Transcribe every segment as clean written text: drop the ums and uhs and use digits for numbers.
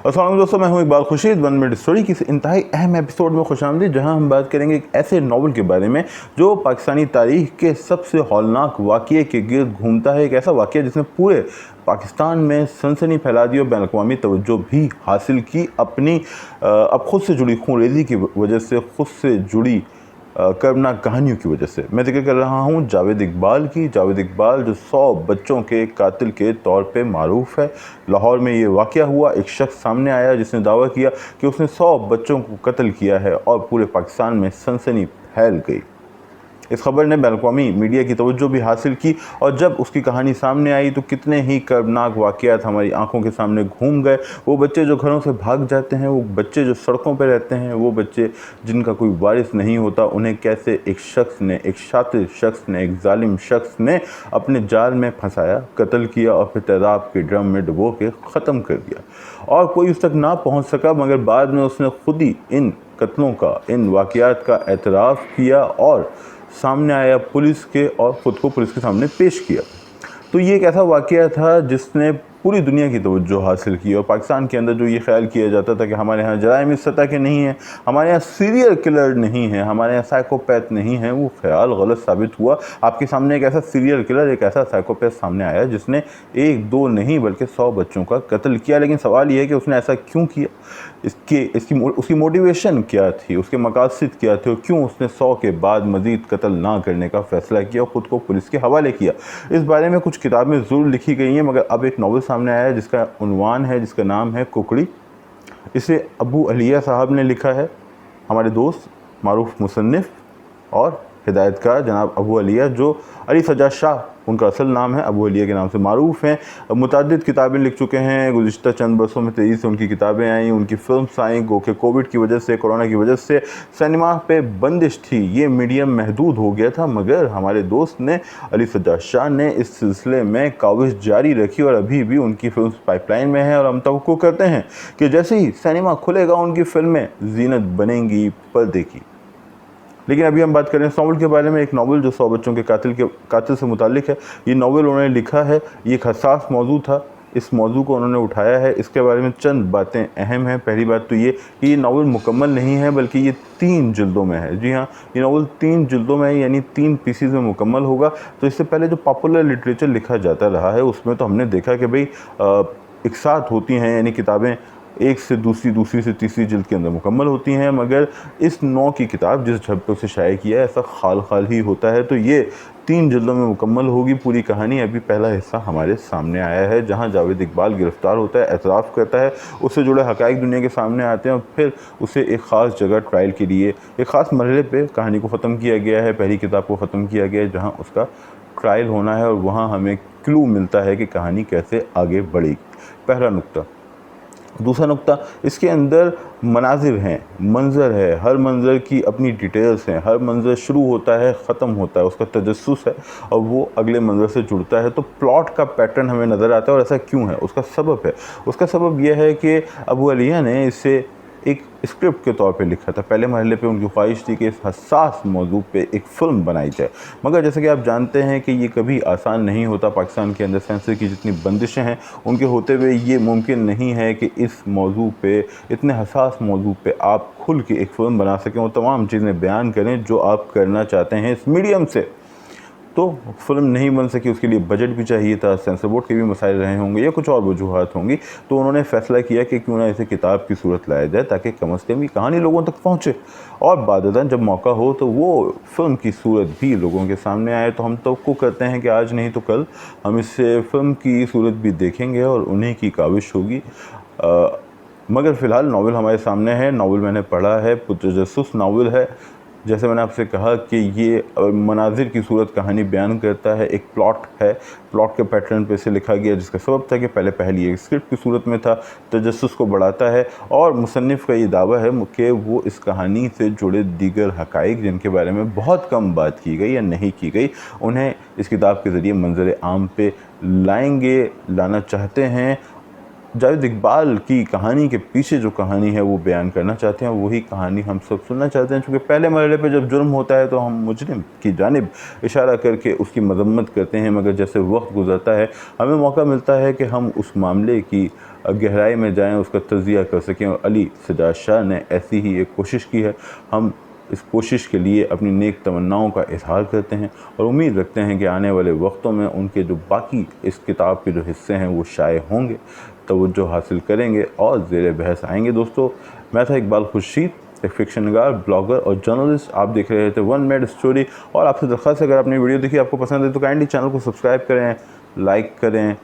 अस्सलाम वालेकुम दोस्तों, मैं हूं इकबाल खुर्शीद। 1 मिनट स्टोरी की इस इंतहाई अहम एपिसोड में खुशामदीद, जहां हम बात करेंगे एक ऐसे नावल के बारे में जो पाकिस्तानी तारीख के सबसे हौलनाक वाक़ये के गिर्द घूमता है। एक ऐसा वाक़या जिसने पूरे पाकिस्तान में सनसनी फैला दी और बैन अवी तवज्जो भी हासिल की अपनी अब खुद से जुड़ी खूनरेज़ी की वजह से, खुद से जुड़ी कर्मनाक कहानियों की वजह से। मैं जिक्र कर रहा हूँ जावेद इकबाल की। जावेद इकबाल जो 100 बच्चों के कातिल के तौर पे मारूफ है। लाहौर में ये वाक़या हुआ, एक शख्स सामने आया जिसने दावा किया कि उसने 100 बच्चों को कत्ल किया है और पूरे पाकिस्तान में सनसनी फैल गई। इस खबर ने बैनुल-अक़वामी मीडिया की तवज्जो भी हासिल की और जब उसकी कहानी सामने आई तो कितने ही कर्मनाक वाक़यात हमारी आंखों के सामने घूम गए। वो बच्चे जो घरों से भाग जाते हैं, वो बच्चे जो सड़कों पर रहते हैं, वो बच्चे जिनका कोई वारिस नहीं होता, उन्हें कैसे एक शख्स ने, एक शातिर शख्स ने, एक जालिम शख्स ने अपने जाल में फंसाया, कत्ल किया और फिर तेज़ाब के ड्रम में डुबो के ख़त्म कर दिया। और कोई उस तक ना पहुँच सका, मगर बाद में उसने खुद ही इन कत्लों का, इन वाक़यात का एतराफ़ किया और सामने आया पुलिस के और ख़ुद को पुलिस के सामने पेश किया। तो ये एक ऐसा वाक़या था जिसने पूरी दुनिया की तवज्जो हासिल की। और पाकिस्तान के अंदर जो ये ख्याल किया जाता था कि हमारे यहाँ जराइम इस सतह के नहीं हैं, हमारे यहाँ सीरियल किलर नहीं है, हमारे यहाँ साइकोपैथ नहीं है, वो ख्याल गलत साबित हुआ। आपके सामने एक ऐसा सीरियल किलर, एक ऐसा साइकोपैथ सामने आया जिसने 1-2 नहीं बल्कि 100 बच्चों का कत्ल किया। लेकिन सवाल ये है कि उसने ऐसा क्यों किया, उसकी मोटिवेशन क्या थी, उसके मकासद क्या थे और क्यों उसने 100 के बाद मज़ीद कत्ल ना करने का फ़ैसला किया और ख़ुद को पुलिस के हवाले किया। इस बारे में कुछ किताबें ज़रूर लिखी गई हैं, मगर अब एक नावल सामने आया है जिसका उन्वान है, जिसका नाम है कुकड़ी। इसे अबू अलिया साहब ने लिखा है। हमारे दोस्त मारूफ मुसन्निफ़ और हिदायतकार जनाब अबू अलिया, जो अली सज्जाद शाह उनका असल नाम है, अबू अलिया के नाम से मारूफ़ हैं। मुतअद्दिद किताबें लिख चुके हैं। गुज़िश्ता चंद बरसों में तेज़ी से उनकी किताबें आईं, उनकी फ़िल्म्स आईं। गो के कोविड की वजह से, कोरोना की वजह से सिनेमा पे बंदिश थी, ये मीडियम महदूद हो गया था, मगर हमारे दोस्त ने, अली सज्जाद शाह ने इस सिलसिले में काविश जारी रखी और अभी भी उनकी फ़िल्म्स पाइपलाइन में है। और हम तवक्को करते हैं कि जैसे ही सिनेमा खुलेगा उनकी फ़िल्में ज़ीनत बनेंगी पर्दे की। लेकिन अभी हम बात करें इस नावल के बारे में। एक नावल जो 100 बच्चों के कातिल से मुताल्लिक़ है। ये नावल उन्होंने लिखा है, ये एक हसास मौजू था, इस मौजू को उन्होंने उठाया है। इसके बारे में चंद बातें अहम हैं। पहली बात तो ये कि ये नावल मुकम्मल नहीं है, बल्कि ये 3 जिल्दों में है। जी हाँ, ये नावल 3 जिल्दों में है, यानी 3 पीसीज़ में मुकम्मल होगा। तो इससे पहले जो पॉपुलर लिटरेचर लिखा जाता रहा है उसमें तो हमने देखा कि भाई एक साथ होती हैं, यानी किताबें एक से दूसरी, दूसरी से तीसरी जिल्द के अंदर मुकम्मल होती हैं, मगर इस नौ की किताब जिस ढंग पे उसे शाये किया है, ऐसा खाल खाल ही होता है। तो ये 3 जिल्दों में मुकम्मल होगी पूरी कहानी। अभी पहला हिस्सा हमारे सामने आया है, जहाँ जावेद इकबाल गिरफ़्तार होता है, एतराफ़ करता है, उससे जुड़े हक़ाइक़ दुनिया के सामने आते हैं और फिर उसे एक ख़ास जगह ट्रायल के लिए, एक ख़ास मरहले पे कहानी को ख़त्म किया गया है, पहली किताब को ख़त्म किया गया है, जहाँ उसका ट्रायल होना है और वहाँ हमें क्लू मिलता है कि कहानी कैसे आगे बढ़ेगी। पहला नुक्ता। दूसरा नुक्ता, इसके अंदर मनाजिर हैं, मंज़र है, हर मंज़र की अपनी डिटेल्स हैं। हर मंज़र शुरू होता है, ख़त्म होता है, उसका तजस्सुस है और वो अगले मंज़र से जुड़ता है। तो प्लॉट का पैटर्न हमें नज़र आता है और ऐसा क्यों है, उसका सबब है। उसका सबब यह है कि अबू अलिया ने इसे एक स्क्रिप्ट के तौर पे लिखा था। पहले मरहले पे उनकी ख्वाहिश थी कि इस हसास मौजू पे एक फ़िल्म बनाई जाए, मगर जैसे कि आप जानते हैं कि ये कभी आसान नहीं होता। पाकिस्तान के अंदर सेंसर की जितनी बंदिशें हैं, उनके होते हुए ये मुमकिन नहीं है कि इस मौजू पे, इतने हसास मौजू पे आप खुल के एक फ़िल्म बना सकें और तमाम चीज़ें बयान करें जो आप करना चाहते हैं इस मीडियम से। तो फ़िल्म नहीं बन सकी, उसके लिए बजट भी चाहिए था, सेंसर बोर्ड के भी मसाइल रहे होंगे या कुछ और वजूहात होंगी। तो उन्होंने फ़ैसला किया कि क्यों ना इसे किताब की सूरत लाया जाए, ताकि कम से कम ये कहानी लोगों तक पहुँचे और बादतन जब मौका हो तो वो फ़िल्म की सूरत भी लोगों के सामने आए। तो हम तवक्को करते हैं कि आज नहीं तो कल हम इसे फ़िल्म की सूरत भी देखेंगे और उन्हीं की काविश होगी। मगर फ़िलहाल नावल हमारे सामने है। नावल मैंने पढ़ा है, पुरतजस्सुस नावल है। जैसे मैंने आपसे कहा कि ये मनाजिर की सूरत कहानी बयान करता है, एक प्लॉट है, प्लॉट के पैटर्न पे इसे लिखा गया, जिसका सबब था कि पहले एक स्क्रिप्ट की सूरत में था, तजस्सुस को बढ़ाता है। और मुसन्निफ़ का ये दावा है कि वो इस कहानी से जुड़े दीगर हक़ाइक़ जिनके बारे में बहुत कम बात की गई या नहीं की गई, उन्हें इस किताब के ज़रिए मंज़र आम पे लाना चाहते हैं। जावेद इकबाल की कहानी के पीछे जो कहानी है वो बयान करना चाहते हैं, वही कहानी हम सब सुनना चाहते हैं। चूँकि पहले मरहले पे जब जुर्म होता है तो हम मुजरिम की जानिब इशारा करके उसकी मजम्मत करते हैं, मगर जैसे वक्त गुजरता है हमें मौका मिलता है कि हम उस मामले की गहराई में जाएं, उसका तज़िया कर सकें। और अली सजाद शाह ने ऐसी ही एक कोशिश की है। हम इस कोशिश के लिए अपनी नेक तमन्नाओं का इजहार करते हैं और उम्मीद रखते हैं कि आने वाले वक्तों में उनके जो बाकी इस किताब के जो हिस्से हैं वो शाये होंगे, तवज्जो हासिल करेंगे और ज़ेर बहस आएंगे। दोस्तों, मैं था इकबाल खुर्शीद, एक फिक्शन नगार, ब्लॉगर और जर्नलिस्ट। आप देख रहे थे वन मिनट स्टोरी। और आपसे दरख्वास्त है, अगर आपने वीडियो देखी आपको पसंद है तो काइंडली चैनल को सब्सक्राइब करें, लाइक करें,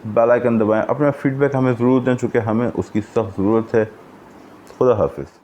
बेल आइकन दबाएं, अपना फीडबैक हमें ज़रूर दें, चूँकि हमें उसकी सख्त ज़रूरत है। खुदा हाफिज़।